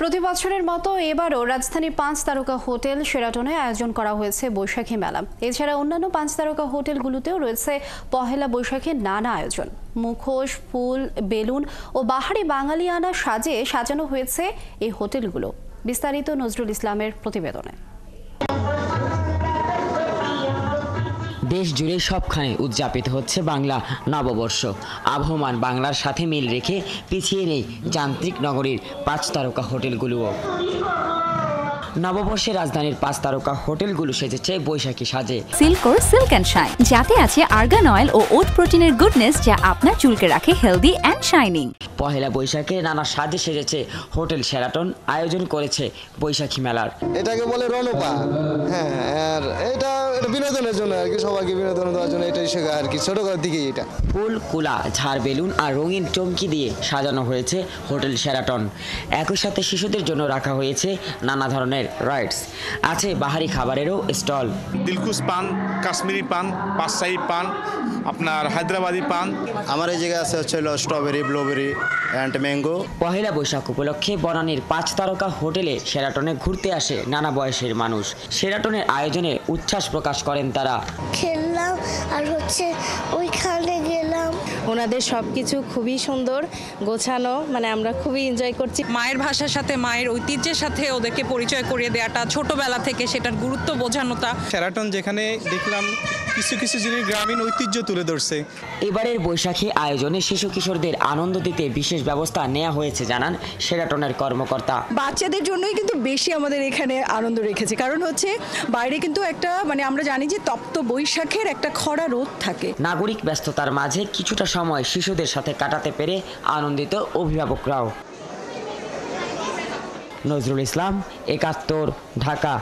প্রতি বছরের মতো এবারও রাজধানীর 5 তারকা হোটেল শেরাটনে আয়োজন করা হয়েছে বৈশাখী মেলা। এছাড়া অন্যান্য 5 তারকা হোটেলগুলোতেও রয়েছে পহেলা বৈশাখীর নানা আয়োজন। মুখোশ, ফুল, বেলুন ও বাহারি বাঙালিয়ানা সাজে সাজানো হয়েছে এই হোটেলগুলো। বিস্তারিত নজরুল ইসলামের প্রতিবেদনে। দেশ জুড়ে সবখানে উদযাপিত হচ্ছে বাংলা নববর্ষ। আবহমান বাংলার সাথে মিল রেখে পিছিয়ে নেই যান্ত্রিক নগরীর 5 তারকা হোটেলগুলোও। নববর্ষে রাজধানীর 5 তারকা হোটেলগুলো সেজেছে বৈশাখী সাজে। সিল্কোর সিল্ক অ্যান্ড শাইন, যাতে আছে আর্গান অয়েল ও ওট প্রোটিনের গুডনেস, যা আপনার চুলকে রাখে হেলদি অ্যান্ড শাইনিং। পহেলা বৈশাখে নানা সাজে সেজেছে হোটেল শেরাটন আয়োজন করেছে বৈশাখী মেলার। এটাকে বলে রণপা। হ্যাঁ, আর এটা বিনোদনের জন্য আর কি, সবাইকে বিনোদন দেওয়ার জন্য এটাই শেখা আর কি, ছোটবেলার দিকেই এটা। ফুল, কুলা, ঝাড় বেলুন আর রঙিন চমকি দিয়ে সাজানো হয়েছে হোটেল শেরাটন। একই সাথে শিশুদের জন্য রাখা হয়েছে নানা ধরনের রাইডস, আছে বাহারি খাবারেরও স্টল। দিলকুশ পান, কাশ্মীরি পান, পাঁচশাহী পান, আপনার হায়দ্রাবাদি পান। আমার এই জায়গায় আছে হচ্ছে strawberry, blueberry and mango. Pohela Boishakh উপলক্ষে বনানীর 5 তারকা হোটেলে শেরাটনে ঘুরতে আসে নানা বয়সের মানুষ। শেরাটনের আয়োজনে উচ্ছ্বাস প্রকাশ করেন তারা। খেললাম আর হচ্ছে ওইখানে গেলাম। ওনাদের সবকিছু খুবই সুন্দর গোছানো, মানে আমরা খুবই এনজয় করছি। মায়ের ভাষার সাথে, মায়ের ঐতিহ্যের সাথে ওদেরকে পরিচয় করিয়ে দেওয়াটা, ছোটবেলা থেকে সেটার গুরুত্ব বোঝানোটা। শেরাটন যেখানে দেখলাম কিছু কিছু জিনিস গ্রামীণ ঐতিহ্য তুলে ধরছে। এবারের বৈশাখী আয়োজনে শিশু কিশোরদের আনন্দ দিতে বিশেষ ব্যবস্থা নেওয়া হয়েছে জানান শেরাটনের কর্মকর্তা। বাচ্চাদের জন্যই কিন্তু বেশি আমাদের এখানে আনন্দ রেখেছে, কারণ হচ্ছে বাইরে কিন্তু একটা আমরা জানি যে তপ্ত বৈশাখের একটা খরা রোদ থাকে। নাগরিক ব্যস্ততার মাঝে কিছুটা সময় শিশুদের সাথে কাটাতে পেরে আনন্দিত অভিভাবকরাও। নজরুল ইসলাম, ৭১, ঢাকা।